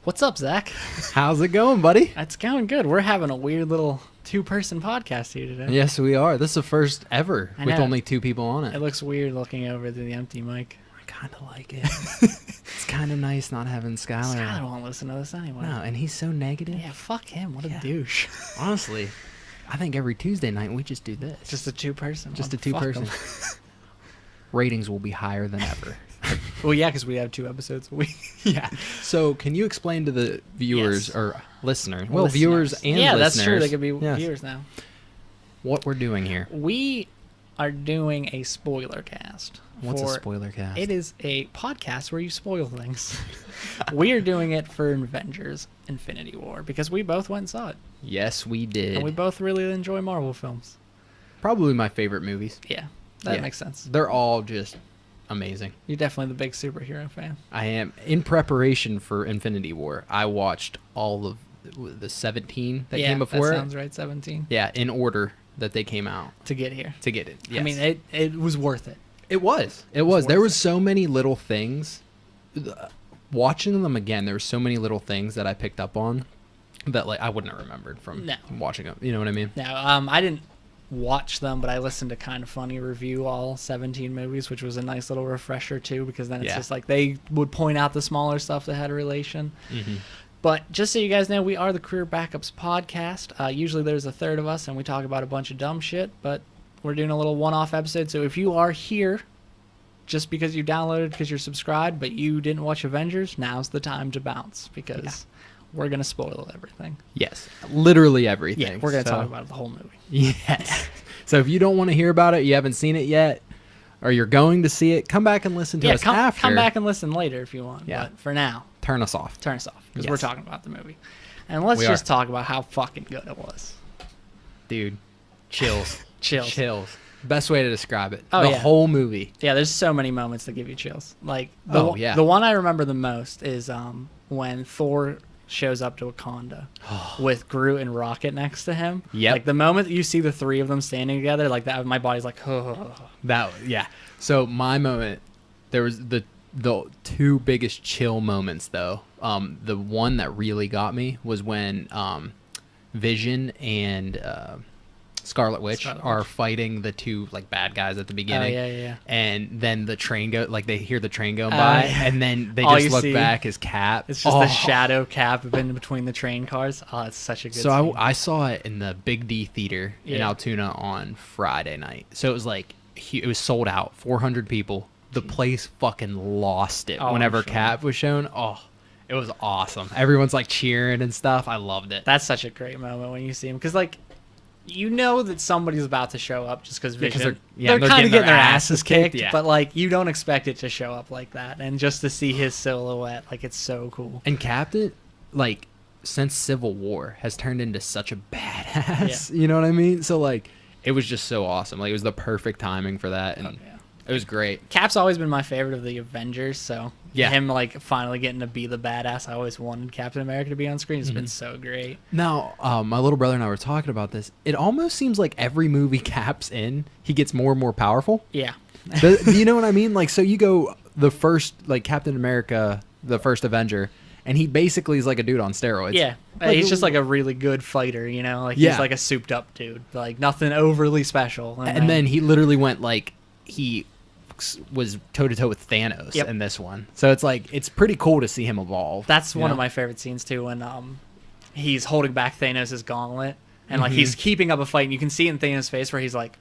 What's up, Zach? How's it going, buddy? It's going good. We're having a weird little two-person podcast here today. Yes, we are. This is the first ever I with know. only two people on it. It looks weird looking over the empty mic. I kind of like it. It's kind of nice not having Skylar. Skylar won't listen to this anyway. No, and he's so negative. Yeah, fuck him. What a Yeah. douche. Honestly, I think every Tuesday night we just do this. Just a two-person. Just a Fuck two-person. him. Ratings will be higher than ever. Well, yeah, because we have 2 episodes a week. Yeah. So, can you explain to the viewers Yes. or listeners? Well, Listeners. viewers and yeah, listeners. that's true. They could be Yes. viewers now. What we're doing here. We are doing a spoiler cast. What's a for- spoiler cast? It is a podcast where you spoil things. We are doing it for Avengers Infinity War because we both went and saw it. Yes, we did. And we both really enjoy Marvel films. Probably my favorite movies. Yeah, that Yeah. makes sense. They're all just amazing. You're definitely the big superhero fan. I am. In preparation for Infinity War, I watched all of the 17 that came before that it. sounds right, 17. Yeah, in order that they came out To get here. to get it. Yes. I mean, it was worth it. It was. It was. There worth was so many little things. Watching them again, there were so many little things that I picked up on that like I wouldn't have remembered from No. watching them. You know what I mean? Now, I didn't watch them, but I listened to Kind of Funny review all 17 movies, which was a nice little refresher too, because then it's Yeah. just like they would point out the smaller stuff that had a relation. Mm-hmm. But just so you guys know, we are the Career Backups podcast. Usually there's a third of us, and we talk about a bunch of dumb shit, but we're doing a little one-off episode. So if you are here just because you downloaded, because you're subscribed, but you didn't watch Avengers, now's the time to bounce, because we're going to spoil everything. Yes. Literally everything. Yeah, we're going to So- talk about the whole movie. Yes. So if you don't want to hear about it, you haven't seen it yet, or you're going to see it, come back and listen to us after. Come back and listen later if you want. Yeah. But for now, Turn us off. turn us off, because Yes. we're talking about the movie. And let's We just are. talk about how fucking good it was. Dude. Chills. Chills. Chills. Best way to describe it. Oh, the yeah. whole movie. Yeah, there's so many moments that give you chills. Like Yeah. the one I remember the most is when Thor shows up to Wakanda with Groot and Rocket next to him. Yep. Like the moment that you see the three of them standing together, like that, my body's like, Yeah. So my moment, there was the two biggest chill moments though. The one that really got me was when Vision and Scarlet Witch are fighting the two like bad guys at the beginning. yeah. And then the train they hear the train going by, and then they all just you look see- back as Cap. It's just a shadow Cap in between the train cars. Oh, it's such a good So scene. I saw it in the Big D Theater in Yeah. Altoona on Friday night. So it was like it was sold out, 400 people. The place fucking lost it Oh, whenever I'm sure. Cap was shown. Oh, it was awesome. Everyone's like cheering and stuff. I loved it. That's such a great moment when you see him, because like you know that somebody's about to show up just because because Vision. they're They're kind of getting their asses asses kicked, kicked, yeah. but like you don't expect it to show up like that, and just to see his silhouette, like it's so cool. And Captain, like since Civil War, has turned into such a badass. You know what I mean? So like it was just so awesome. Like it was the perfect timing for that, and Yeah. it was great. Cap's always been my favorite of the Avengers, so Yeah. him like finally getting to be the badass I always wanted Captain America to be on screen has been so great. Now, my little brother and I were talking about this. It almost seems like every movie Cap's in, he gets more and more powerful. Yeah, Do you know what I mean? Like, so you go the first, like Captain America, the first Avenger, and he basically is like a dude on steroids. yeah. Like, He's just like a really good fighter, you know. Like Yeah. he's like a souped up dude, like nothing overly special. And then he literally went like he was toe to toe with Thanos Yep. in this one. So it's like it's pretty cool to see him evolve. that's you one know? of my favorite scenes too, when he's holding back Thanos' gauntlet, and like Mm-hmm. he's keeping up a fight, and you can see in Thanos' face where he's like,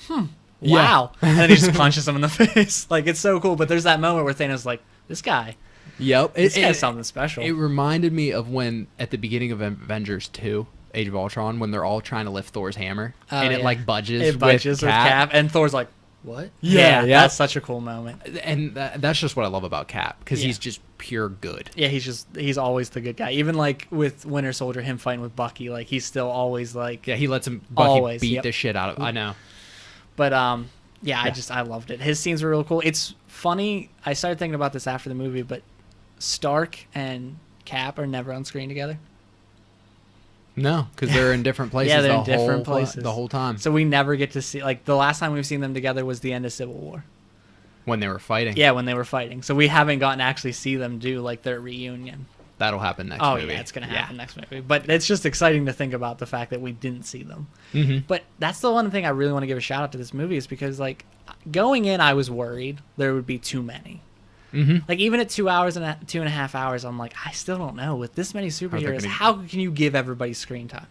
Yeah. wow, and then he just punches him in the face. Like it's so cool. But there's that moment where Thanos is like, this guy, Yep. this guy's something special. It reminded me of when at the beginning of Avengers 2, Age of Ultron, when they're all trying to lift Thor's hammer, Oh, and it yeah. like budges. It budges with Cap, and Thor's like, what? Yeah, yeah. That's such a cool moment. And that's just what I love about Cap, because Yeah. he's just pure good. Yeah, he's always the good guy. Even like with Winter Soldier, him fighting with Bucky, like he's still always like. Yeah, he lets him Bucky Always, beat yep. the shit out of. I know. But yeah, I loved it. His scenes were real cool. It's funny. I started thinking about this after the movie, but Stark and Cap are never on screen together. No, because they're in different places. Yeah, they're in the different whole, places the whole time So we never get to see, like, the last time we've seen them together was the end of Civil War. when they were fighting. Yeah, when they were fighting. So we haven't gotten to actually see them do like their reunion. That'll happen next Oh, movie. yeah, it's going to happen next movie. But it's just exciting to think about the fact that we didn't see them. Mm-hmm. But that's the one thing I really want to give a shout out to this movie is because, like, going in, I was worried there would be too many. Mm-hmm. Like, even at 2.5 hours, I'm like, I still don't know. With this many superheroes, gonna... how can you give everybody screen time?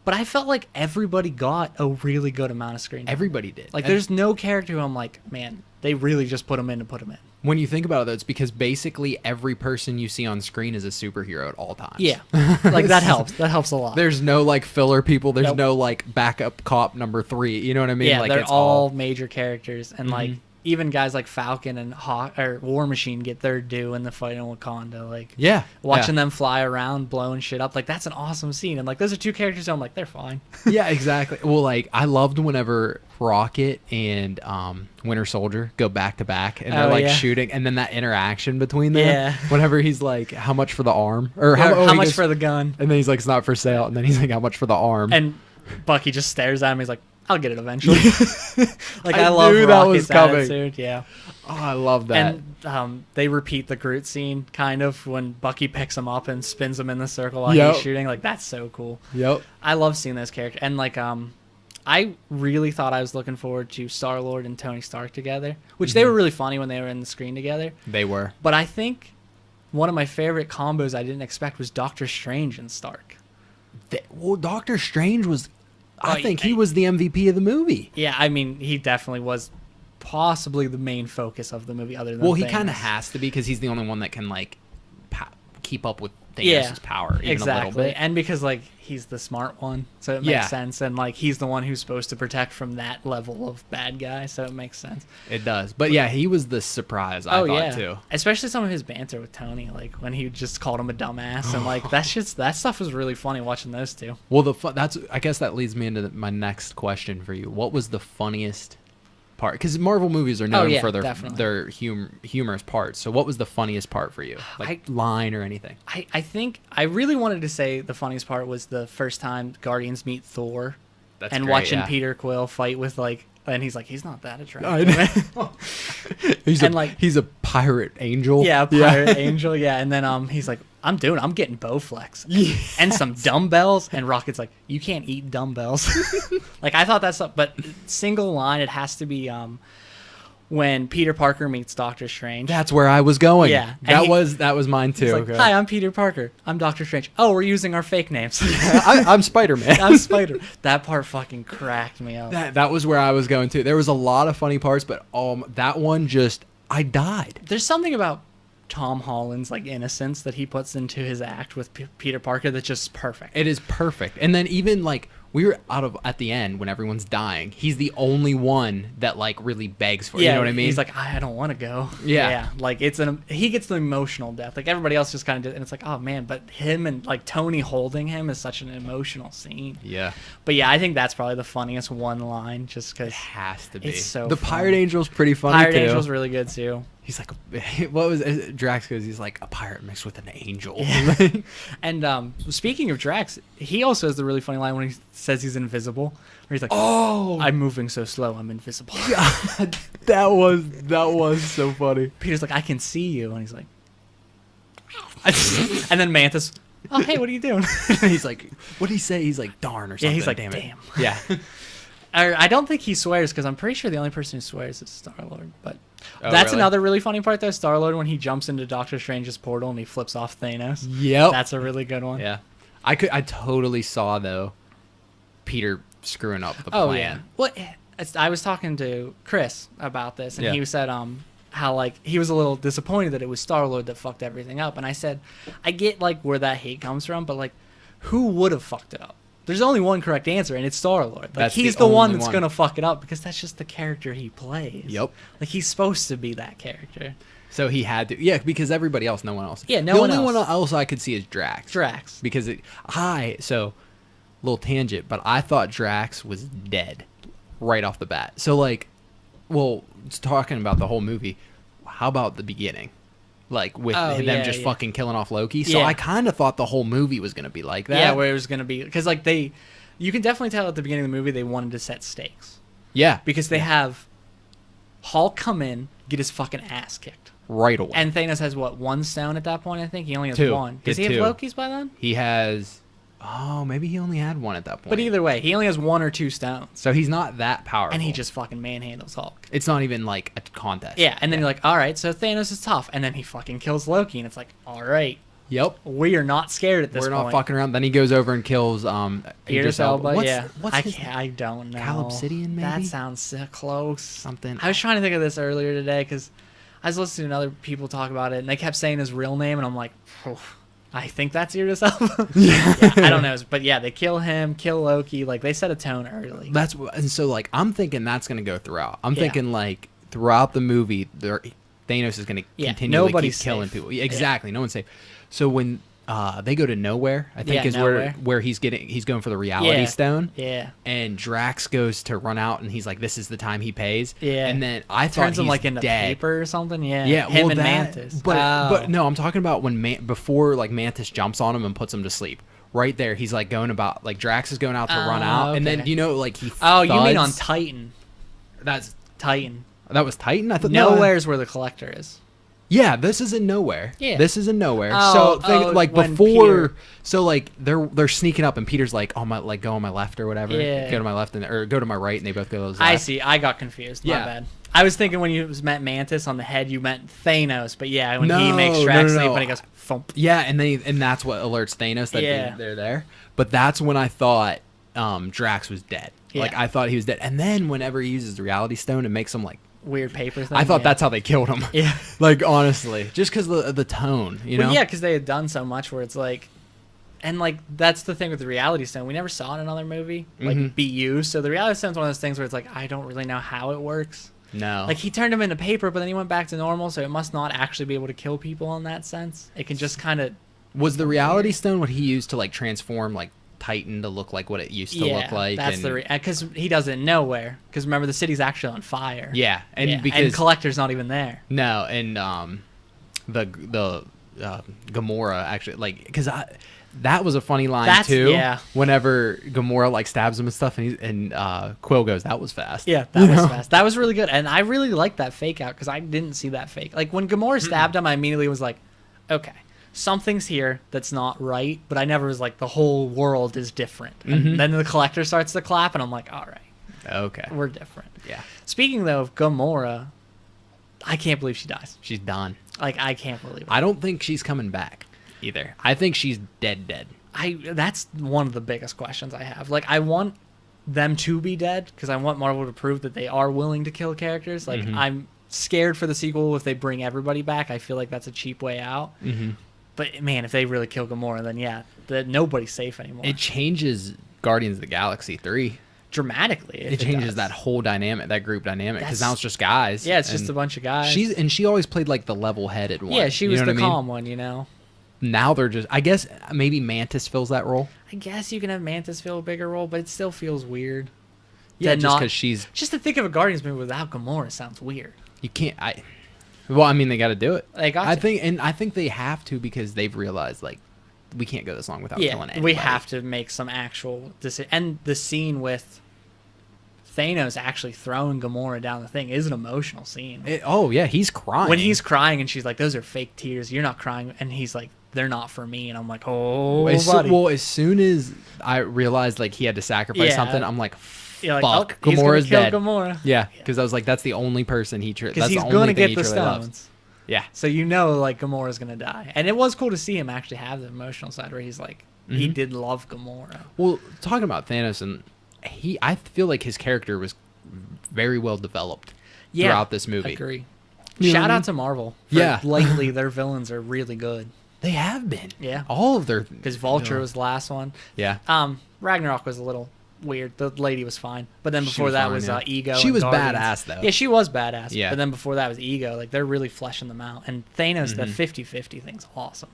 But I felt like everybody got a really good amount of screen time. Everybody did. Like, there's no character who I'm like, man, they really just put them in to put them in. When you think about it, though, it's because basically every person you see on screen is a superhero at all times. Yeah. Like, that helps. That helps a lot. There's no, like, filler people. There's Nope. no, like, backup cop number 3. You know what I mean? Yeah, like, they're it's all major characters. And, like, even guys like Falcon and War Machine get their due in the fight in Wakanda. Like, yeah, watching them fly around, blowing shit up. Like, that's an awesome scene. And, like, those are two characters I'm like, they're fine. Yeah, exactly. Well, like, I loved whenever Rocket and Winter Soldier go back to back and they're, like, shooting. And then that interaction between them. Yeah. Whenever he's like, how much for the arm? Or how much for the gun? And then he's like, it's not for sale. And then he's like, how much for the arm? And Bucky just stares at him. He's like, I'll get it eventually. Like, I love knew that Rocket's was coming. attitude. Yeah. Oh, I love that. And they repeat the Groot scene, kind of, when Bucky picks him up and spins him in the circle while he's shooting. Like, that's so cool. Yep. I love seeing those characters. And, like, I really thought I was looking forward to Star-Lord and Tony Stark together, which they were really funny when they were in the screen together. They were. But I think one of my favorite combos I didn't expect was Doctor Strange and Stark. Well, Doctor Strange was... I think he was the MVP of the movie. Yeah, I mean, he definitely was possibly the main focus of the movie other than he kind of has to be because he's the only one that can, like, keep up with Thanos' power even a little bit. And because, like, he's the smart one, so it makes sense. And, like, he's the one who's supposed to protect from that level of bad guy, so it makes sense. It does. But yeah, he was the surprise, I thought, too. Especially some of his banter with Tony, like, when he just called him a dumbass. And, like, that stuff was really funny watching those two. Well, I guess that leads me into my next question for you. What was the funniest part? Because Marvel movies are known for their humorous parts. So what was the funniest part for you? Like, line or anything? I think I really wanted to say the funniest part was the first time Guardians meet Thor. That's and great, watching Peter Quill fight with, like, and he's like, he's not that attractive. He's a pirate angel. Yeah, a pirate angel. Yeah, and then he's like, I'm getting Bowflex and some dumbbells. And Rocket's like, you can't eat dumbbells. Like, I thought that's, but single line, it has to be when Peter Parker meets Doctor Strange. That's where I was going. Yeah, that was mine too. He's like, hi, I'm Peter Parker. I'm Doctor Strange. Oh, we're using our fake names. I'm Spider-Man. I'm Spider. That part fucking cracked me up. That was where I was going too. There was a lot of funny parts, but that one just, I died. There's something about Tom Holland's, like, innocence that he puts into his act with Peter Parker that's just perfect. It is perfect. And then even, like, we were at the end when everyone's dying, he's the only one that, like, really begs for it. You know what I mean? He's like, I don't want to go. Yeah. Like, he gets the emotional death. Like, everybody else just kind of, and it's like, oh man, but him and, like, Tony holding him is such an emotional scene. Yeah. But yeah, I think that's probably the funniest one line, just because it has to be. It's so the funny. Pirate Angel's pretty funny Pirate too. Angel's really good too. He's like, what was it? Drax goes, he's like a pirate mixed with an angel. Yeah. And speaking of Drax, he also has the really funny line when he says he's invisible. Where he's like, "Oh, I'm moving so slow, I'm invisible." God, that was so funny. Peter's like, "I can see you," and he's like, and then Mantis, "Oh, hey, what are you doing?" He's like, "What did he say?" He's like, "Darn" or something. Yeah, he's like, "Damn it." "Damn." Yeah. I don't think he swears because I'm pretty sure the only person who swears is Star-Lord. But that's really? Another really funny part, though. Star-Lord, when he jumps into Doctor Strange's portal and he flips off Thanos. Yep. That's a really good one. Yeah. I totally saw, though, Peter screwing up the plan. Yeah. Well, I was talking to Chris about this, and he said how, like, he was a little disappointed that it was Star-Lord that fucked everything up. And I said, I get, like, where that hate comes from, but, like, who would have fucked it up? There's only one correct answer, and it's Star-Lord. Like, he's the one that's going to fuck it up because that's just the character he plays. Yep. Like, he's supposed to be that character. So he had to. Yeah, because everybody else, no one else. Yeah, no one else. The only one else I could see is Drax. Because so, little tangent, but I thought Drax was dead right off the bat. So, like, well, it's talking about the whole movie. How about the beginning? Like, with them just fucking killing off Loki. So I kind of thought the whole movie was going to be like that. Yeah, where it was going to be... Because, like, you can definitely tell at the beginning of the movie they wanted to set stakes. Yeah. Because they have Hulk come in, get his fucking ass kicked. right away. And Thanos has what, one stone at that point? I think he only has 2. one. Does He he had have 2. Loki's by then? He has. Oh, maybe he only had 1 at that point. But either way, he only has 1 or 2 stones. So he's not that powerful. And he just fucking manhandles Hulk. It's not even like a contest. Yeah, and then you're like, all right, so Thanos is tough. And then he fucking kills Loki, and it's like, all right, Yep. we are not scared at this We're point. not fucking around. Then he goes over and kills Idris Elba, What's his I don't know. Calibsidian, maybe? That sounds so close. Something. I was trying to think of this earlier today because I was listening to other people talk about it, and they kept saying his real name, and I'm like, oh, I think that's Idris Elba. Yeah, I don't know. But yeah, they kill him, kill Loki. Like, they set a tone early. And so, like, I'm thinking that's going to go throughout. I'm Yeah. thinking, like, throughout the movie, Thanos is going to continually keep nobody's killing safe. people. Yeah, exactly. No one's safe. So when they go to Nowhere, I think Yeah, is Nowhere. where he's going for the reality Yeah. stone. Yeah. And Drax goes to run out, and he's like, "This is the time he pays." Yeah. And then I thought Turns him he's like into dead. paper or something. Yeah. Yeah, Him well, and that, Mantis. but no, I'm talking about when before like Mantis jumps on him and puts him to sleep. Right there, he's like going about like Drax is going out to run out, and then okay. like he. Oh, you mean on thuds. Titan? That's Titan. that was Titan. I thought Nowhere's where the Collector is. Yeah, this is in Nowhere. Yeah. This is in Nowhere. Oh, So like when before, Peter- so like they're sneaking up, and Peter's like, "Oh my, like go on my left or whatever. Yeah. Go to my left or go to my right," and they both go to his I left. see. I got confused. My Yeah. bad. I was thinking when you meant Mantis on the head, you meant Thanos. But yeah, when he No, makes no, Drax no, sleep, no. when he goes, thump. Yeah, and that's what alerts Thanos that Yeah. they're there. But that's when I thought Drax was dead. Yeah. Like I thought he was dead. And then whenever he uses the Reality Stone and makes him like, Weird paper thing. I thought yeah. that's how they killed him. Yeah. Like honestly, just because the tone, you know. Well, yeah, because they had done so much where it's like, and like that's the thing with the Reality Stone. We never saw it in another movie like be used. So the Reality Stone's one of those things where it's like I don't really know how it works. No. Like he turned him into paper, but then he went back to normal. So it must not actually be able to kill people in that sense. It can just kind of. Was the Reality Stone what he used to like transform like Titan to look like what it used to look like? That's and, because he does it Nowhere. Because remember, the city's actually on fire. Yeah, and Yeah, because Collector's not even there. no, and the Gamora actually like because that was a funny line too. Yeah. Whenever Gamora like stabs him and stuff, and Quill goes, "That was fast." Yeah, that was fast. That was really good, and I really liked that fake out because I didn't see that fake. Like when Gamora stabbed him, I immediately was like, okay, something's here that's not right. But I never was like the whole world is different. And then the Collector starts to clap, and I'm like, all right, Okay. we're different. Yeah. Speaking though of Gamora, I can't believe she dies. She's done. Like I can't believe it. I don't think she's coming back either. I think she's dead. That's one of the biggest questions I have. Like, I want them to be dead because I want Marvel to prove that they are willing to kill characters. Like, I'm scared for the sequel if they bring everybody back. I feel like that's a cheap way out. But man, if they really kill Gamora, then yeah, nobody's safe anymore. It changes Guardians of the Galaxy 3. Dramatically, It changes does. that whole dynamic, that group dynamic, because That's- now it's just guys. Yeah, it's just and a bunch of guys. She always played like the level-headed one. Yeah, she you was know the what I mean? calm one, you know. Now they're just. I guess maybe Mantis fills that role. I guess you can have Mantis fill a bigger role, but it still feels weird. Yeah, To just because she's. Just to think of a Guardians movie without Gamora sounds weird. You can't. Well, I mean, they got to do it. They got I to. think they have to because they've realized like we can't go this long without killing anybody. we have to make some actual decision. And the scene with Thanos actually throwing Gamora down the thing is an emotional scene. Oh yeah, he's crying When he's crying and she's like, "Those are fake tears. You're not crying," and he's like, "They're not for me," and I'm like, "Oh, buddy." Well, as soon as I realized like he had to sacrifice Yeah. something, I'm like, You're fuck, "Oh, he's gonna Gamora's kill dead. Gamora. Yeah, because I was like, that's the only person he. That's Because he's the only gonna thing get he the truly loves. stones. Yeah. So you know, like Gamora's gonna die, and it was cool to see him actually have the emotional side where he's like, he did love Gamora. Well, talking about Thanos, and I feel like his character was very well developed throughout this movie. Agree. You know Shout what I out mean? to Marvel. Yeah. Lately, their villains are really good. They have been. Yeah. All of their. Because Vulture was the last one. Yeah. Ragnarok was a little weird. The lady was fine, but then She before was that fine, was yeah. Ego. She and was Guardians. badass, though. Yeah, she was badass. Yeah. But then before that was Ego. Like they're really fleshing them out. And Thanos, the 50-50 thing's awesome.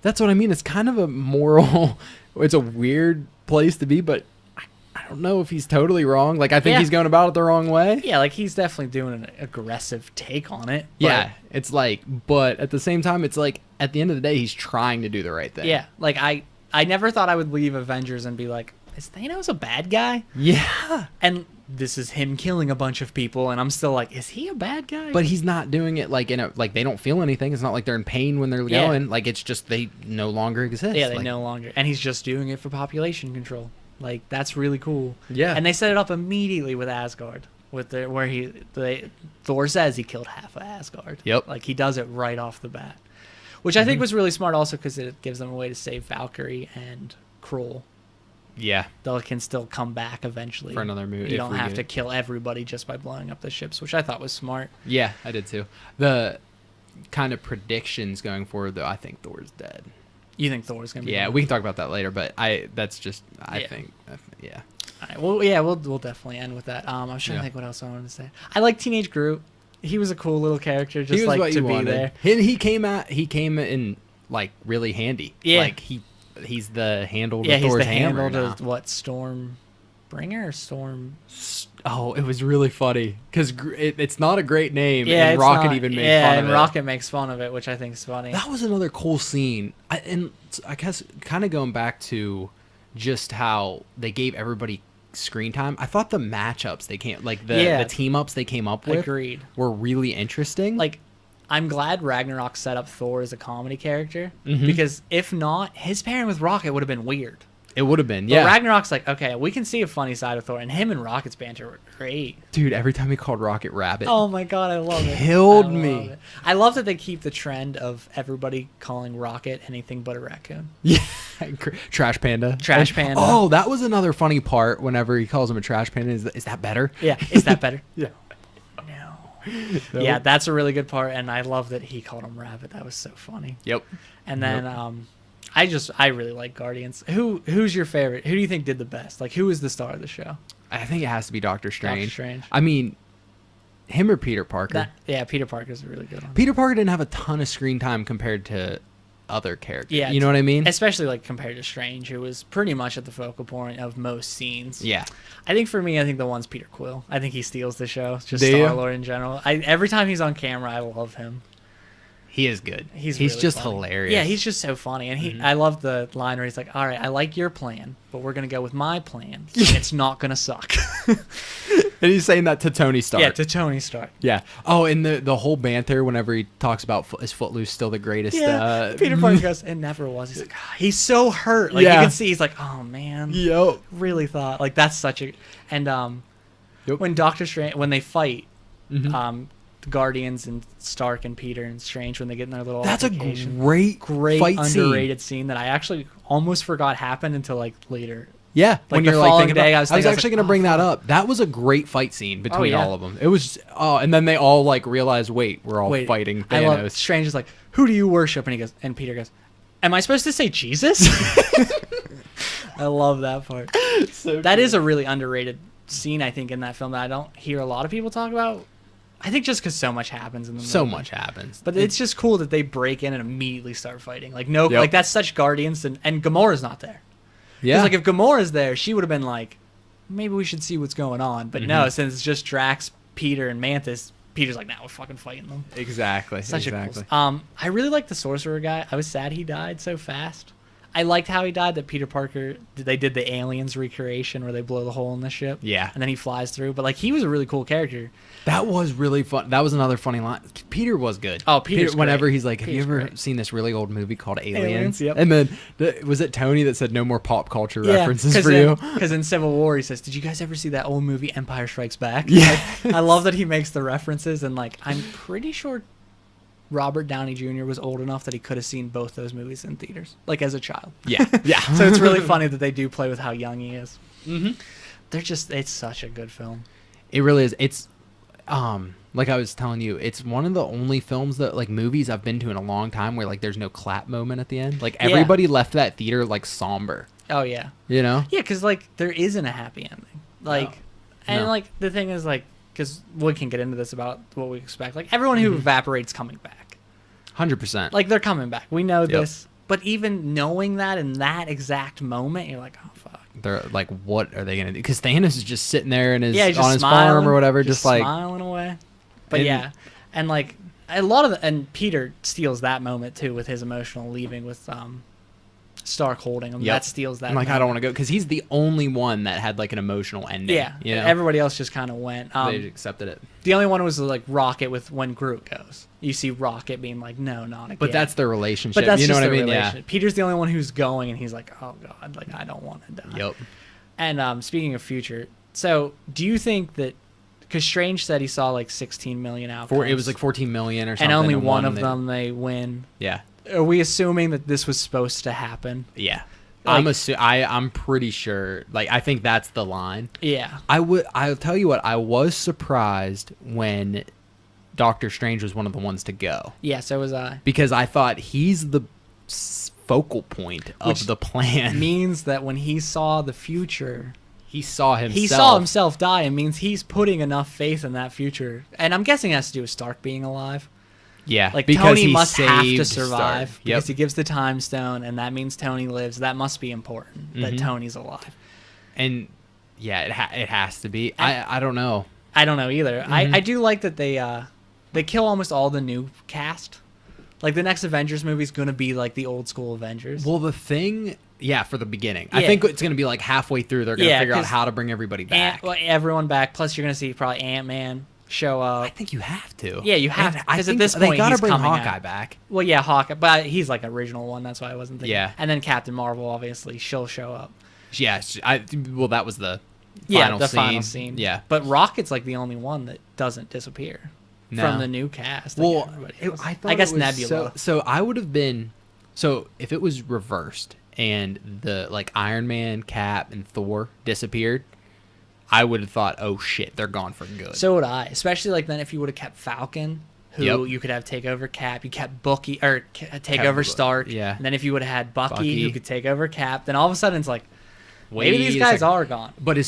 That's what I mean. It's kind of a moral. It's a weird place to be, but I don't know if he's totally wrong. Like I think Yeah. he's going about it the wrong way. Yeah, like he's definitely doing an aggressive take on it. Yeah, it's like, but at the same time, it's like at the end of the day, he's trying to do the right thing. Yeah, like I never thought I would leave Avengers and be like, is Thanos a bad guy? Yeah. And this is him killing a bunch of people, and I'm still like, is he a bad guy? But he's not doing it like like they don't feel anything. It's not like they're in pain when they're going. Like it's just they no longer exist. Yeah, they like, no longer, and he's just doing it for population control. Like that's really cool. Yeah, and they set it up immediately with Asgard, with Thor says he killed half of Asgard. Yep, like he does it right off the bat, which I think was really smart. Also, because it gives them a way to save Valkyrie and Krull. Yeah, they can still come back eventually for another movie. You don't have to kill everybody just by blowing up the ships, which I thought was smart. Yeah, I did too. The kind of predictions going forward, though, I think Thor's dead. You think Thor's gonna be? Yeah, dead? we can talk about that later, but I think. Yeah. All right, well, yeah, we'll definitely end with that. I was trying to think what else I wanted to say. I like Teenage Groot. He was a cool little character, just like to be there. He came in like really handy. Yeah, like he's the handle to Thor's Thor's hammer. Handle to what, Stormbringer or Storm? Oh, it was really funny because it's not a great name. Yeah, and Rocket even made fun of it. Yeah, and Rocket makes fun of it, which I think is funny. That was another cool scene. And I guess kind of going back to just how they gave everybody screen time. I thought the matchups they came the team ups they came up with were really interesting. Like, I'm glad Ragnarok set up Thor as a comedy character because if not, his pairing with Rocket would have been weird. It would have been, but Ragnarok's like, okay, we can see a funny side of Thor, and him and Rocket's banter were great. Dude, every time he called Rocket Rabbit. Oh my god, I love it. Killed me. I love that they keep the trend of everybody calling Rocket anything but a raccoon. Yeah. Trash Panda. Trash Panda. Oh, that was another funny part whenever he calls him a Trash Panda. Is that better? Yeah, is that better? Yeah. No. Yeah, that's a really good part, and I love that he called him Rabbit. That was so funny. Yep. And then I really like Guardians. Who's your favorite? Who do you think did the best? Like, who is the star of the show? I think it has to be Doctor Strange. Doctor Strange. I mean, him or Peter Parker. Peter Parker's a really good one. Peter Parker didn't have a ton of screen time compared to other characters. Yeah, you know what I mean? Especially like compared to Strange, who was pretty much at the focal point of most scenes. Yeah. I think for me, the one's Peter Quill. I think he steals the show. Just Star-Lord in general. Every time he's on camera, I love him. He is good. He's really just funny. Hilarious. Yeah, he's just so funny. And I love the line where he's like, all right, I like your plan, but we're going to go with my plan. It's not going to suck. And he's saying that to Tony Stark. Yeah, to Tony Stark. Yeah. Oh, and the whole banter whenever he talks about is Footloose still the greatest? Yeah. Peter Parker goes, it never was. He's like, he's so hurt. Like, you can see he's like, oh, man. Yep. Really thought. Like, that's such a... And when Doctor Strange... When they fight... the Guardians and Stark and Peter and Strange, when they get in their little altercation. A great fight underrated scene that I actually almost forgot happened until like later. Yeah, like when the you're following like day, I was actually going to bring that up. That was a great fight scene between all of them. It was and then they all like realized, wait, we're all fighting Thanos. I love Strange is like, who do you worship? And Peter goes, am I supposed to say Jesus? I love that part. That is a really underrated scene, I think, in that film that I don't hear a lot of people talk about. I think just because so much happens in the movie. So much happens. But it's just cool that they break in and immediately start fighting. Like, like that's such Guardians, and Gamora's not there. Yeah. Because, like, if Gamora's there, she would have been like, maybe we should see what's going on. But no, since it's just Drax, Peter, and Mantis, Peter's like, nah, we're fucking fighting them. Exactly. Such a cool... I really like the Sorcerer guy. I was sad he died so fast. I liked how he died, that Peter Parker, they did the aliens recreation where they blow the hole in the ship. Yeah. And then he flies through. But, like, he was a really cool character. That was really fun. That was another funny line. Peter was good. Oh, Peter, whenever he's like, have you ever seen this really old movie called Aliens? Yep. And then, was it Tony that said no more pop culture references for you? Because in Civil War, he says, did you guys ever see that old movie Empire Strikes Back? Yeah. Like, I love that he makes the references. And, like, I'm pretty sure Robert Downey Jr. was old enough that he could have seen both those movies in theaters, like as a child. Yeah. Yeah. So it's really funny that they do play with how young he is. Mm-hmm. It's such a good film. It really is. It's, like I was telling you, it's one of the only films that, like, movies I've been to in a long time where, like, there's no clap moment at the end. Like, everybody left that theater, like, somber. Oh, yeah. You know? Yeah, because, like, there isn't a happy ending. Like, like, the thing is, like, because we can get into this about what we expect. Like, everyone who evaporates coming back. 100%. Like, they're coming back. We know this. But even knowing that in that exact moment, you're like, oh, fuck. They're like, what are they going to do? Because Thanos is just sitting there and on his smiling, farm or whatever, just like smiling away. But and like a lot of and Peter steals that moment too with his emotional leaving with Stark holding him. Yep. That steals that. I'm like, I don't want to go because he's the only one that had like an emotional ending. Yeah, you know? everybody else just kind of went. They accepted it. The only one was like Rocket with when Groot goes. You see Rocket being like, no, not again. But that's their relationship. But that's you know just what I their mean? relationship. Yeah. Peter's the only one who's going, and he's like, oh god, like I don't want to die. Yep. And speaking of future, so do you think that? Because Strange said he saw like 16 million outcomes. It was like 14 million or something. And only one of them they win. Yeah. Are we assuming that this was supposed to happen? Yeah. Like, I'm pretty sure. Like, I think that's the line. Yeah. I'll tell you what. I was surprised when Doctor Strange was one of the ones to go. Yeah, so was I. Because I thought he's the focal point of the plan. Means that when he saw the future, he saw himself. He saw himself die, and means he's putting enough faith in that future. And I'm guessing it has to do with Stark being alive. Yeah, like because Tony he must have to saved survive Stark. because he gives the time stone, and that means Tony lives. That must be important that Tony's alive. And yeah, it has to be. I don't know. I don't know either. I do like that they kill almost all the new cast. Like the next Avengers movie is going to be like the old school Avengers. Well, the thing, yeah, for the beginning, Yeah. I think it's going to be like halfway through. They're going to figure out 'cause how to bring everybody back. Everyone back. Plus, you're going to see probably Ant-Man show up. I think you have to. Yeah, you have to. I Because at think this they point, gotta he's bring coming Hawkeye out. back. Well, yeah, Hawkeye, but he's like original one. That's why I wasn't thinking. Yeah. And then Captain Marvel, obviously, she'll show up. Yeah, well, that was the Final scene. Yeah, but Rocket's like the only one that doesn't disappear from the new cast. Well, I guess Nebula. So I would have been. So if it was reversed and the like Iron Man, Cap, and Thor disappeared, I would have thought, oh shit, they're gone for good. So would I, especially like then if you would have kept Falcon, who you could have take over Cap. You kept Bucky or take over Stark. Yeah. And then if you would have had Bucky, who could take over Cap, then all of a sudden it's like, maybe Wait these a guys second. are gone. But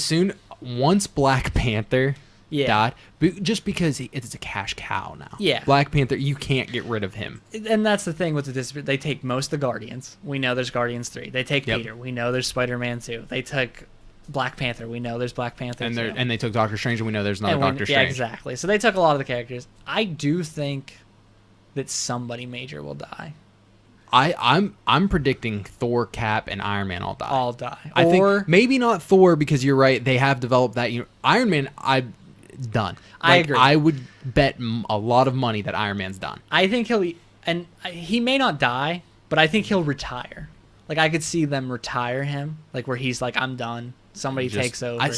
once Black Panther died, just because it's a cash cow now. Yeah. Black Panther, you can't get rid of him. And that's the thing with they take most of the Guardians. We know there's Guardians 3. They take Peter. We know there's Spider-Man 2. They took Black Panther. We know there's Black Panther. And they took Doctor Strange, and we know there's another Doctor Strange. Yeah, exactly. So they took a lot of the characters. I do think that somebody major will die. I'm predicting Thor, Cap, and Iron Man all die. All die. I think maybe not Thor because you're right. They have developed that. Iron Man, done. I agree. I would bet a lot of money that Iron Man's done. I think he may not die, but I think he'll retire. Like I could see them retire him, like where he's like, I'm done. Somebody takes over. I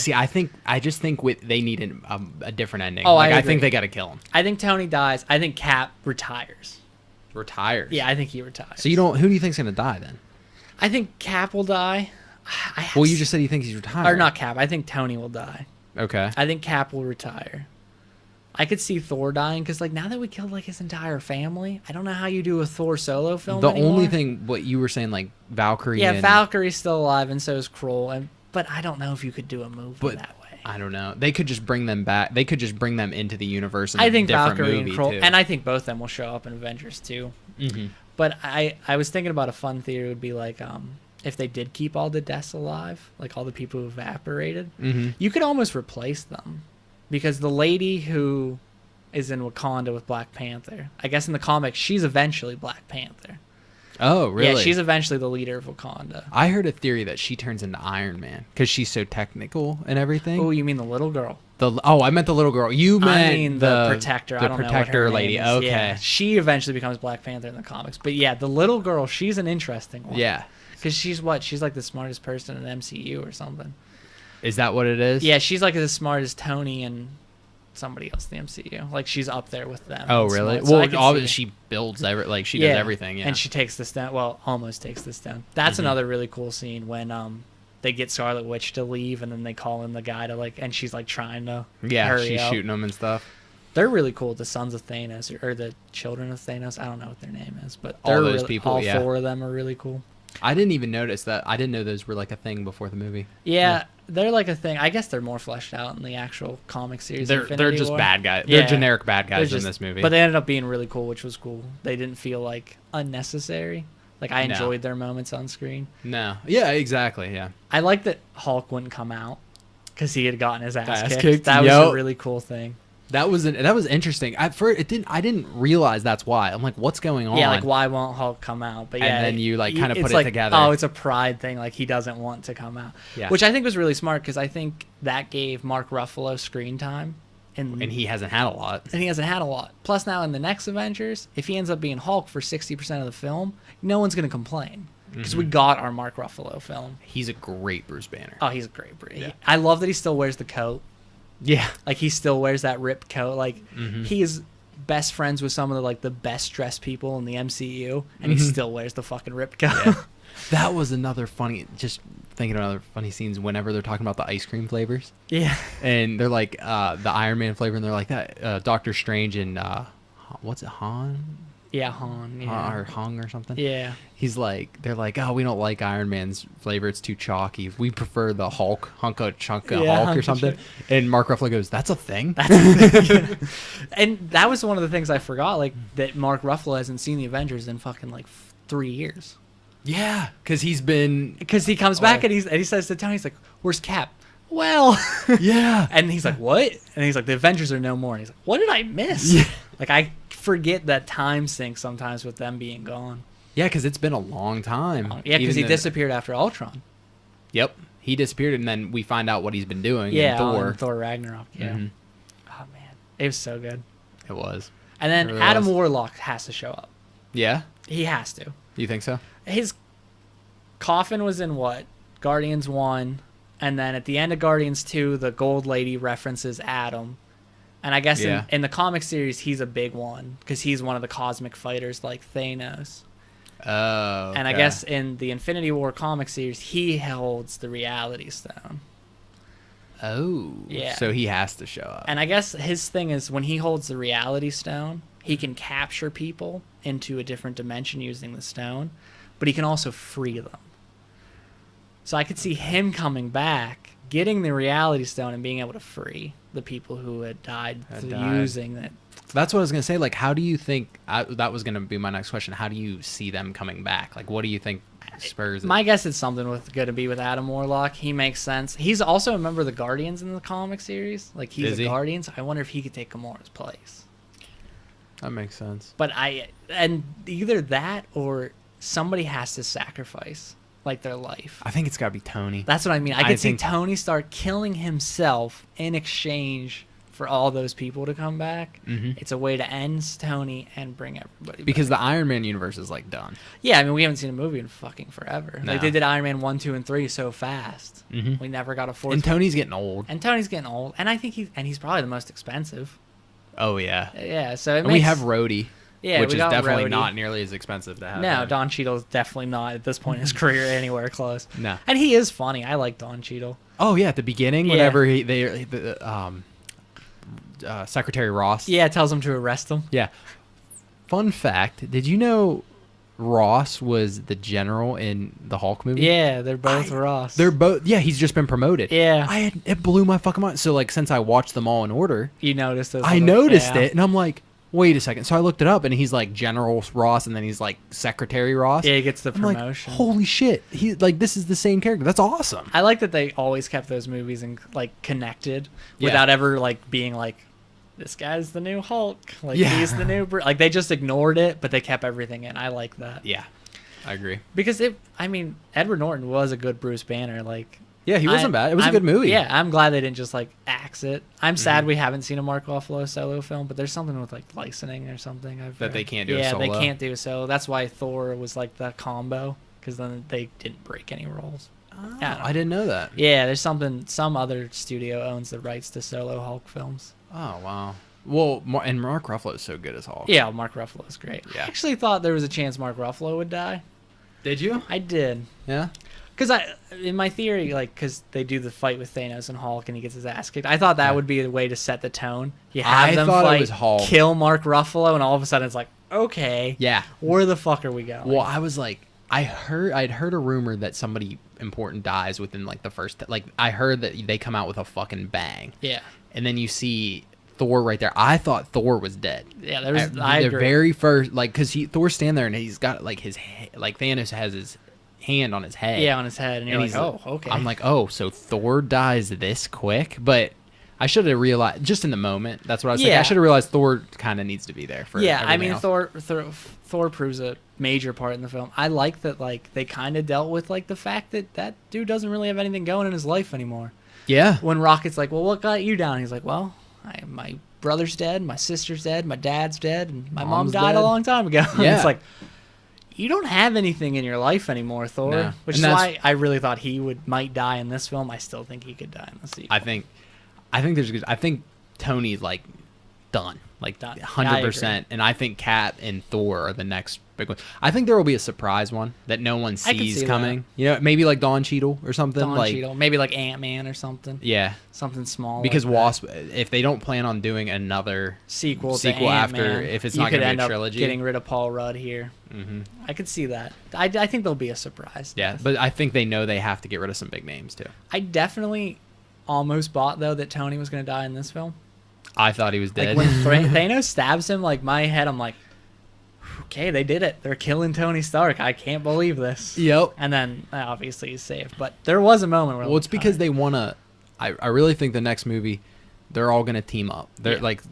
just think they need a different ending. Oh, I agree. think they got to kill him. I think Tony dies. I think Cap retires. Retires. Yeah, I think he retires. So who do you think's gonna die then? I think Cap will die. Well, you just said you think he's retired. Or not Cap. I think Tony will die. Okay. I think Cap will retire. I could see Thor dying because, like, now that we killed like his entire family, I don't know how you do a Thor solo film. The anymore. only thing, what you were saying, like Valkyrie. Yeah, Valkyrie's still alive, and so is Krull. But I don't know if you could do a movie that way. I don't know. They could just bring them back. They could just bring them into the universe. In I think a different Valkyrie movie and Krull, too. and I think both of them will show up in Avengers too. Mm-hmm. But I was thinking about a fun theory would be like if they did keep all the deaths alive, like all the people who evaporated, you could almost replace them because the lady who is in Wakanda with Black Panther, I guess in the comics she's eventually Black Panther. Oh, really? Yeah, she's eventually the leader of Wakanda. I heard a theory that she turns into Iron Man because she's so technical and everything. Oh, you mean the little girl? I meant the little girl. You meant the protector. The I don't protector know what her lady. name is. Okay. Yeah. She eventually becomes Black Panther in the comics. But yeah, the little girl, she's an interesting one. Yeah. Because she's what? She's like the smartest person in the MCU or something. Is that what it is? Yeah, she's like as smart as Tony and somebody else in the MCU. Like she's up there with them. Oh, really? Well, she builds she does everything. Yeah. And she takes this down. Well, almost takes this down. That's another really cool scene when they get Scarlet Witch to leave, and then they call in the guy to and she's like trying to hurry she's up. shooting them and stuff. They're really cool. The sons of Thanos or the children of Thanos. I don't know what their name is, but all those people. All four of them are really cool. I didn't even notice that. I didn't know those were like a thing before the movie. Yeah, they're like a thing. I guess they're more fleshed out in the actual comic series. They're just War. bad guys. Yeah. They're generic bad guys in this movie. But they ended up being really cool, which was cool. They didn't feel like unnecessary. Like I enjoyed their moments on screen. No. Yeah, exactly. Yeah. I like that Hulk wouldn't come out because he had gotten his ass kicked. kicked. That was a really cool thing. That was interesting. At first, I didn't realize that's why. I'm like, what's going on? Yeah, like why won't Hulk come out? But yeah, and then you like kind of it's put it like, together. Oh, it's a pride thing. Like he doesn't want to come out. Yeah. Which I think was really smart because I think that gave Mark Ruffalo screen time. And he hasn't had a lot. Plus now in the next Avengers, if he ends up being Hulk for 60% of the film, no one's going to complain. Because we got our Mark Ruffalo film. He's a great Bruce Banner. Oh, he's a great Bruce. Yeah. I love that he still wears the coat. Yeah. Like he still wears that ripped coat. Like he is best friends with some of the like the best dressed people in the MCU, and he still wears the fucking ripped coat. Yeah. That was another funny. Just thinking of other funny scenes whenever they're talking about the ice cream flavors. Yeah. And they're like the Iron Man flavor, and they're like that Doctor Strange and what's it, Han? Yeah, Han. Yeah. Or Hung or something. Yeah. He's like, they're like, oh, we don't like Iron Man's flavor. It's too chalky. We prefer the Hulk, Hunka Chunka Hulk or something. And Mark Ruffalo goes, that's a thing? And that was one of the things I forgot, like, that Mark Ruffalo hasn't seen the Avengers in fucking, like, 3 years. Yeah, because he's been... Because he comes back and he says to Tony, he's like, where's Cap? Well... Yeah. And he's like, what? And he's like, the Avengers are no more. And he's like, what did I miss? Yeah. Like, I forget that time sync sometimes with them being gone. Yeah, because it's been a long time. Yeah, because he disappeared after Ultron. Yep. He disappeared, and then we find out what he's been doing Yeah, in Thor Ragnarok. Yeah. Mm-hmm. Oh, man. It was so good. It was. And then It really Adam was. Warlock has to show up. Yeah? He has to. You think so? His coffin was in what? Guardians 1. And then at the end of Guardians 2, the gold lady references Adam. And I guess in the comic series, he's a big one because he's one of the cosmic fighters like Thanos. Oh. Okay. And I guess in the Infinity War comic series, he holds the Reality Stone. Oh. Yeah. So he has to show up. And I guess his thing is when he holds the Reality Stone, he can capture people into a different dimension using the stone, but he can also free them. So I could see him coming back, getting the Reality Stone, and being able to free the people who had died using it. That's what I was going to say. Like, how do you think... that was going to be my next question. How do you see them coming back? Like, what do you think spurs it? My guess is something going to be with Adam Warlock. He makes sense. He's also a member of the Guardians in the comic series. Like, he's a Guardians. I wonder if he could take Gamora's place. That makes sense. But and either that or somebody has to sacrifice like their life. I think it's got to be Tony. That's what I mean. I could see Tony start killing himself in exchange for all those people to come back. Mm-hmm. It's a way to end Tony and bring everybody because back. the Iron Man universe is like done. Yeah, I mean we haven't seen a movie in fucking forever. No. Like they did Iron Man 1, 2, and 3 so fast. Mm-hmm. We never got a fourth. And Tony's getting old. And I think he's probably the most expensive. Oh yeah. Yeah, so we have Rhodey. Yeah, which we is got definitely Rhodey. not nearly as expensive to have. No, Don Cheadle's definitely not at this point in his career anywhere close. No. And he is funny. I like Don Cheadle. Oh yeah, at the beginning, Yeah. whenever Secretary Ross. Yeah, tells him to arrest him. Yeah. Fun fact: did you know Ross was the general in the Hulk movie? Yeah, they're both Ross. They're both. Yeah, he's just been promoted. Yeah. It blew my fucking mind. So like, since I watched them all in order, You noticed those. I noticed it, and I'm like, wait a second. So I looked it up, and he's like General Ross, and then he's like Secretary Ross. Yeah, he gets the I'm like, promotion. holy shit! He like this is the same character. That's awesome. I like that they always kept those movies connected Yeah. without ever being like, this guy's the new Hulk. Like Yeah. he's the new like they just ignored it, but they kept everything in. I like that. Yeah, I agree. Because Edward Norton was a good Bruce Banner. Like Yeah, he wasn't bad. It was a good movie. Yeah, I'm glad they didn't just axe it. I'm sad we haven't seen a Mark Ruffalo solo film, but there's something with licensing or something. That they can't do a Yeah, solo. they can't do so. That's why Thor was the combo, because then they didn't break any roles. Oh, Yeah. I didn't know that. Yeah, there's some other studio owns the rights to solo Hulk films. Oh wow. Well, and Mark Ruffalo is so good as Hulk. Yeah, Mark Ruffalo's great. Yeah. I actually thought there was a chance Mark Ruffalo would die. Did you? I did. Yeah. Because in my theory, because they do the fight with Thanos and Hulk and he gets his ass kicked, I thought that would be a way to set the tone. You have I them thought it fight, was Hulk. kill Mark Ruffalo, and all of a sudden it's like, okay, Yeah. where the fuck are we going? Well, I was like, I'd heard a rumor that somebody important dies within the first. I heard that they come out with a fucking bang. Yeah. And then you see Thor right there. I thought Thor was dead. Yeah, I the agree. very first, because Thor's standing there and he's got his Thanos has his hand on his head. Yeah, on his head, and you're he's like, oh, okay. I'm like, oh, so Thor dies this quick? But I should have realized just in the moment. That's what I was thinking. Yeah. I should have realized Thor kind of needs to be there for. Yeah, I everything mean, else. Thor proves a major part in the film. I like that, like, they kind of dealt with, like, the fact that that dude doesn't really have anything going in his life anymore. Yeah. When Rocket's like, well, what got you down? He's like, well, my brother's dead, my sister's dead, my dad's dead, and my mom Mom's died dead. a long time ago. Yeah. It's like, you don't have anything in your life anymore, Thor. No. Which And is that's- why I really thought he might die in this film. I still think he could die in the sequel. I think I think Tony's like done, like Done. 100%, and I think Cap and Thor are the next big one. I think there will be a surprise one that no one I could sees see coming. You know, maybe like Don Cheadle or something. Don like Cheadle, maybe like Ant-Man or something. yeah, Something small. because like that. Wasp, if they don't plan on doing another sequel to after, Ant-Man, if it's you not could going to end be a up trilogy, getting rid of Paul Rudd here. hmm I could see that. I think there'll be a surprise. yeah, but I think they know they have to get rid of some big names too. I definitely almost bought though that Tony was going to die in this film. I thought he was dead. Like when Thanos stabs him, like my head, I'm like, okay, they did it. They're killing Tony Stark. I can't believe this. Yep. And then obviously he's saved. But there was a moment where Well, it's because they want to. I really think the next movie, they're all going to team up. They're Yeah. like,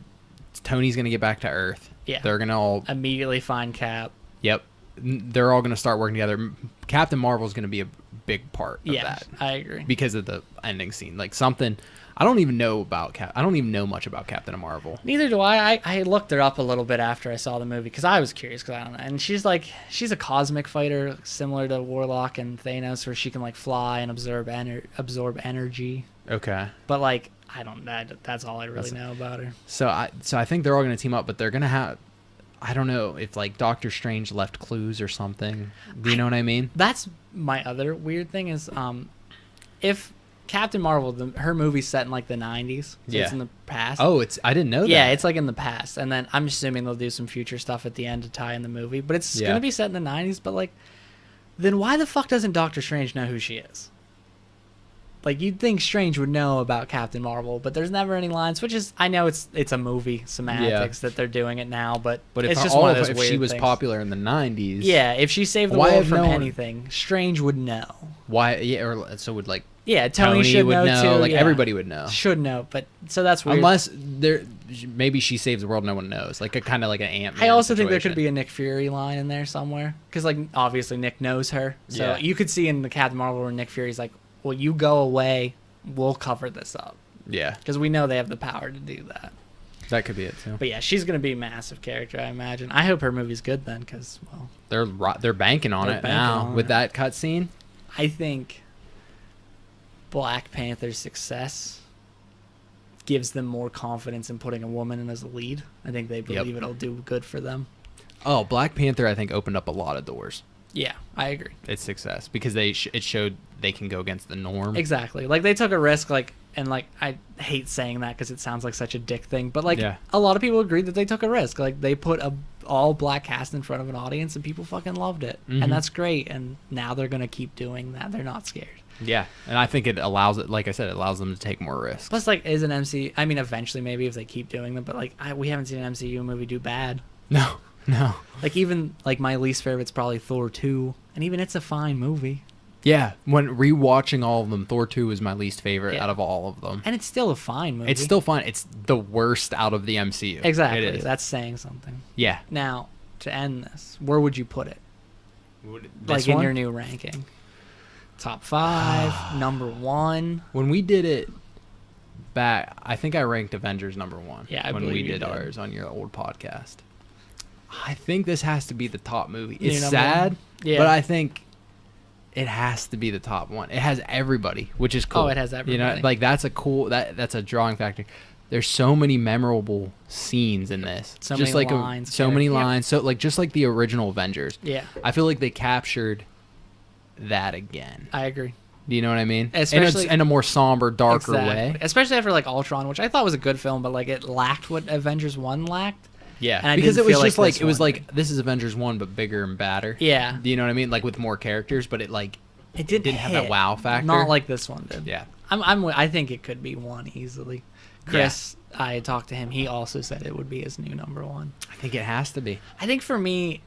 Tony's going to get back to Earth. Yeah. They're going to all. immediately find Cap. Yep. They're all going to start working together. Captain Marvel's going to be a big part of Yeah, that I agree. because of the ending scene. Like something. I don't even know about Cap. I don't even know much about Captain Marvel. Neither do I. I looked her up a little bit after I saw the movie because I was curious because I don't know. And she's a cosmic fighter similar to Warlock and Thanos, where she can like fly and absorb energy. Okay. But like I don't know. That's all I really know about her. So I think they're all going to team up, but they're going to have. I don't know if like Doctor Strange left clues or something. Do you know what I mean? That's my other weird thing is if Captain Marvel, her movie's set in like the 90s. So Yeah. it's in the past. Oh, I didn't know that. Yeah, it's like in the past. And then I'm assuming they'll do some future stuff at the end to tie in the movie. But it's going to be set in the 90s. But like, then why the fuck doesn't Doctor Strange know who she is? Like, you'd think Strange would know about Captain Marvel, but there's never any lines, which is, I know it's a movie semantics that they're doing it now, but But it's if just one of if those weird she was things. popular in the 90s, Yeah, if she saved the Why world have from no one- anything, Strange would know. why? Yeah, or so would like Yeah, Tony should would know, too. like yeah. everybody would know. Should know, but so that's weird. Unless maybe she saves the world, no one knows. Like a kind of like an Ant-Man I also think there situation. could be a Nick Fury line in there somewhere because, like, obviously Nick knows her, so Yeah. you could see in the Captain Marvel where Nick Fury's like, "Well, you go away, we'll cover this up," Yeah, because we know they have the power to do that. that could be it too. But yeah, she's gonna be a massive character, I imagine. I hope her movie's good then, because well, They're banking on They're it banking now on with it. that cutscene. I think Black Panther's success gives them more confidence in putting a woman in as a lead. I think they believe it'll do good for them. Oh, Black Panther, I think opened up a lot of doors. Yeah, I agree. Its success because it showed they can go against the norm. Exactly. Like they took a risk, like, and like I hate saying that because it sounds like such a dick thing, but like Yeah. a lot of people agreed that they took a risk. Like they put a all black cast in front of an audience, and people fucking loved it, Mhm. and that's great. And now they're gonna keep doing that. They're not scared. Yeah, and I think it allows it. Like I said, it allows them to take more risks. Plus, like, is an MC? I mean, eventually maybe if they keep doing them, but like we haven't seen an MCU movie do bad. No. Like even like my least favorite's probably Thor 2, and even it's a fine movie, Yeah, when rewatching all of them, Thor 2 is my least favorite Yeah. out of all of them. and it's still a fine movie. It's still fun. It's the worst out of the MCU. exactly It is. that's saying something. Yeah. Now to end this, where would you put it? This Like in one? your new ranking, top 5, number 1. When we did it back, I think I ranked Avengers number 1. Yeah, I when believe we you did did. ours on your old podcast. I think this has to be the top movie. Your It's number sad, one? Yeah. but I think it has to be the top one. It has everybody, which is cool. Oh, it has You everybody. know, like that's a cool that's a drawing factor. There's so many memorable scenes in this. So just many like lines, so many characters. Yep. lines. So like just like the original Avengers. Yeah, I feel like they captured that again. I agree. Do you know what I mean? Especially- in a more somber, darker Exactly. way. Especially after like Ultron, which I thought was a good film, but like it lacked what Avengers 1 lacked. Yeah, And I because it didn't was feel just like like this it was one like this is Avengers 1 but bigger and badder. Yeah, Do you know what I mean? Like with more characters, but it like it didn't have that hit. wow factor. Not like this one did. Yeah. I think it could be 1 easily. Chris, I talked to him. He also said it would be his new number 1. I think it has to be. I think for me,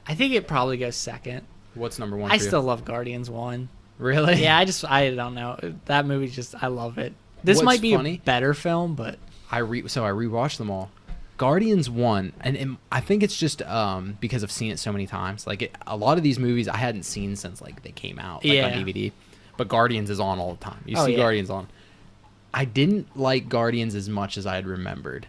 I think it probably goes second. What's number 1 I for you? still love Guardians 1. Really? Yeah, I don't know. That movie just, I love it. This what's might be funny, a better film, but I rewatched them all. Guardians 1, and I think it's just because I've seen it so many times. Like a lot of these movies I hadn't seen since like they came out like on DVD. But Guardians is on all the time. You see Guardians on. I didn't like Guardians as much as I had remembered.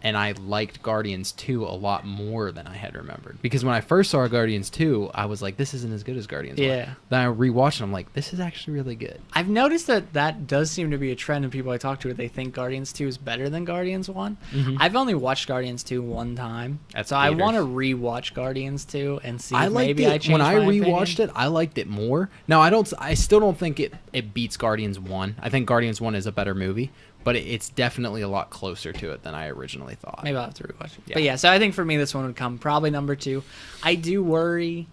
And I liked Guardians 2 a lot more than I had remembered. Because when I first saw Guardians 2, I was like, this isn't as good as Guardians 1. Yeah. Then I rewatched it, I'm like, this is actually really good. I've noticed that does seem to be a trend in people I talk to where they think Guardians 2 is better than Guardians 1. Mm-hmm. I've only watched Guardians 2 one time. So I want to rewatch Guardians 2 and see if maybe I changed when my I rewatched opinion. it, I liked it more. Now, I still don't think it beats Guardians 1. I think Guardians 1 is a better movie. But it's definitely a lot closer to it than I originally thought. Maybe I'll have to rewatch it. Yeah. But yeah, so I think for me this one would come probably number 2. I do worry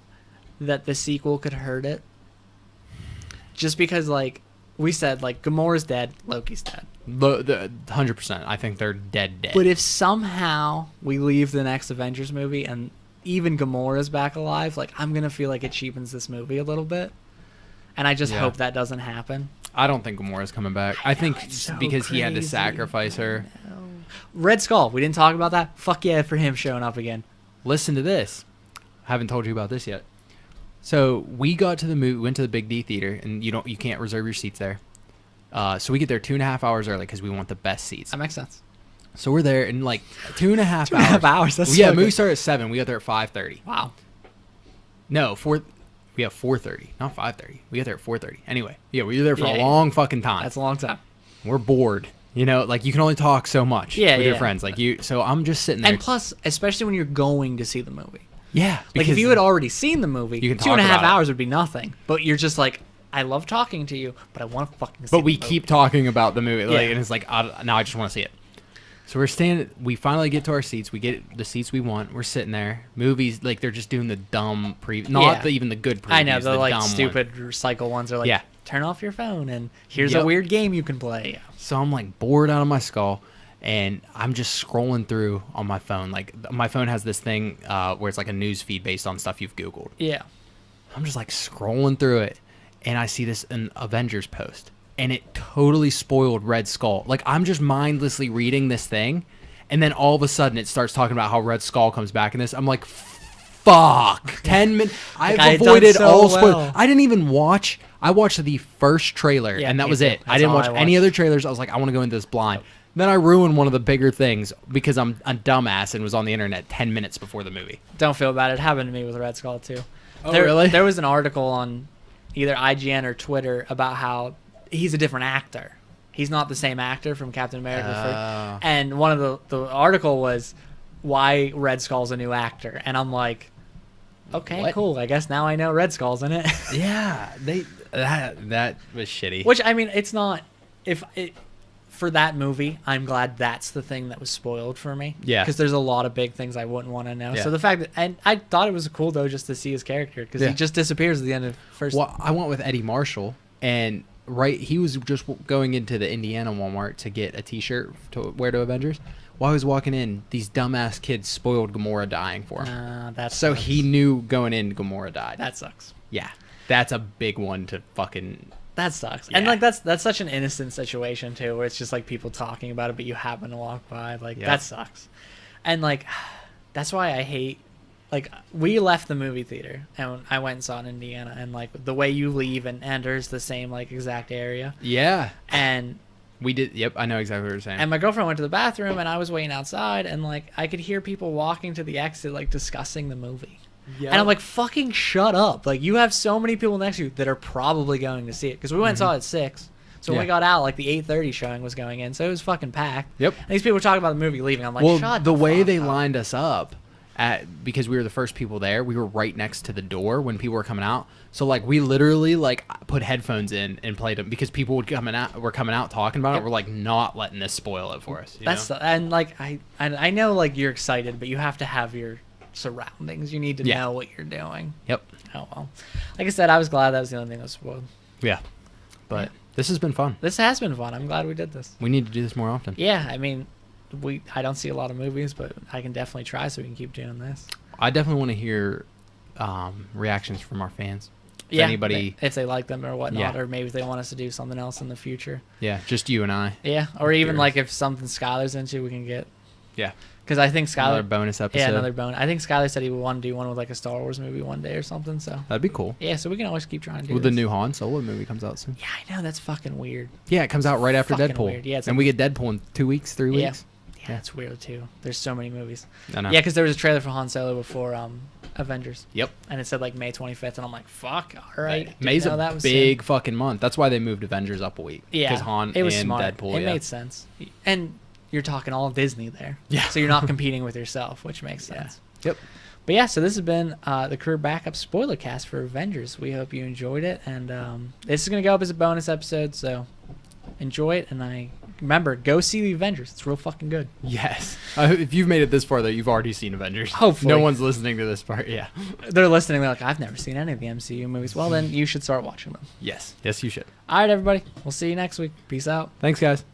that the sequel could hurt it. Just because, like we said, like Gamora's dead, Loki's dead. 100%. I think they're dead. But if somehow we leave the next Avengers movie and even Gamora's back alive, like I'm going to feel like it cheapens this movie a little bit. And I just hope that doesn't happen. I don't think Gamora's coming back. I think so because he had to crazy. sacrifice her. Red Skull, we didn't talk about that. Fuck yeah for him showing up again. Listen to this. I haven't told you about this yet. So we got to the movie, went to the Big D theater, and you can't reserve your seats there. So we get there 2.5 hours early because we want the best seats. That makes sense. So we're there in like 2.5 hours. 2.5 hours. That's yeah, so movie good. started at 7. We got there at 5:30. Wow. No, 4. We have 4:30, not 5:30. We got there at 4:30. Anyway, yeah, we were there for a long fucking time. That's a long time. We're bored. Like you can only talk so much with your friends. Like so I'm just sitting there. And plus, especially when you're going to see the movie. Yeah. Like if you had already seen the movie, you can 2.5 talk about hours would be nothing. But you're just like, I love talking to you, but I want to fucking see But the we movie. keep talking about the movie. Yeah. And it's like, now I just want to see it. So we're standing. We finally get to our seats. We get the seats we want. We're sitting there. Movies, like they're just doing the dumb not even the good previews. I know, the like dumb stupid one. recycle ones are like, Yeah. turn off your phone and here's a weird game you can play. So I'm like bored out of my skull, and I'm just scrolling through on my phone. Like my phone has this thing where it's like a news feed based on stuff you've Googled. Yeah. I'm just like scrolling through it, and I see an Avengers post, and it totally spoiled Red Skull. Like I'm just mindlessly reading this thing, and then all of a sudden it starts talking about how Red Skull comes back in this. I'm like, fuck. 10 minutes. I've avoided all spoilers. I didn't even watch. I watched the first trailer, and that was it. I didn't watch any other trailers. I was like, I want to go into this blind. Then I ruined one of the bigger things because I'm a dumbass and was on the internet 10 minutes before the movie. Don't feel bad. It happened to me with Red Skull too. Oh, really? There was an article on either IGN or Twitter about how he's a different actor. He's not the same actor from Captain America. And one of the article was why Red Skull's a new actor. And I'm like, okay, cool. I guess now I know Red Skull's in it. Yeah, that was shitty. Which, I mean, it's not... For that movie, I'm glad that's the thing that was spoiled for me. Yeah. Because there's a lot of big things I wouldn't want to know. Yeah. So the fact that... And I thought it was cool, though, just to see his character. Because he just disappears at the end of the first... Well, I went with Eddie Marshall, and he was just going into the Indiana Walmart to get a T-shirt to wear to Avengers. While he was walking in, these dumbass kids spoiled Gamora dying for him. So sucks. he knew going in Gamora died. That sucks. Yeah. That's a big one to fucking... That sucks. Yeah. And, like, that's such an innocent situation, too, where it's just, like, people talking about it, but you happen to walk by. Like, that sucks. And, like, that's why I hate... Like, we left the movie theater, and I went and saw it in Indiana, and, like, the way you leave and enter is the same, like, exact area. Yeah. And... We did... Yep, I know exactly what you're saying. And my girlfriend went to the bathroom, and I was waiting outside, and, like, I could hear people walking to the exit, like, discussing the movie. Yep. And I'm like, fucking shut up. Like, you have so many people next to you that are probably going to see it. Because we went and saw it at 6. So when we got out, like, the 8:30 showing was going in. So it was fucking packed. Yep. And these people were talking about the movie leaving. I'm like, well, shut the way they up. lined us up, because we were the first people there, we were right next to the door when people were coming out. So, like, we literally, like, put headphones in and played them because people were coming out talking about it. We're, like, not letting this spoil it for us. And, like, I know, like, you're excited, but you have to have your surroundings. You need to know what you're doing. Yep. Oh, well. Like I said, I was glad that was the only thing that was spoiled. Yeah. But this has been fun. This has been fun. I'm glad we did this. We need to do this more often. Yeah, I mean, I don't see a lot of movies, but I can definitely try so we can keep doing this. I definitely want to hear reactions from our fans. If anybody, if they like them or whatnot, Yeah. or maybe if they want us to do something else in the future. yeah, just you and I. Yeah, or even Curious. like if something Skylar's into, we can get. Yeah. Because I think Another Skylar. bonus episode. Yeah, another bone. I think Skylar said he would want to do one with like a Star Wars movie one day or something. So That'd be cool. yeah, so we can always keep trying to do. Well, the this. new Han Solo movie comes out soon. Yeah, I know that's fucking weird. Yeah, it comes out right after Fucking Deadpool. weird. Yeah, it's and we get Deadpool in 2 weeks, 3 Yeah. weeks. Yeah, that's weird too. There's so many movies. I know. Yeah, because there was a trailer for Han Solo before Avengers, Yep. and it said like May 25th, and I'm like, fuck, all right. May's Didn't know a that was big soon. fuking month. That's why they moved Avengers up a week. Yeah, Because Han it was and smart. Deadpool. It Yeah. made sense, and you're talking all Disney there. Yeah. So you're not competing with yourself, which makes sense. Yep. But yeah, so this has been the Career Backup spoiler cast for Avengers. We hope you enjoyed it, and this is gonna go up as a bonus episode, so enjoy it. And I remember, go see the Avengers. It's real fucking good. Yes. If you've made it this far, though, you've already seen Avengers. Hopefully. No one's listening to this part. Yeah. They're listening. They're like, I've never seen any of the MCU movies. Well, then you should start watching them. Yes. Yes, you should. All right, everybody. We'll see you next week. Peace out. Thanks, guys.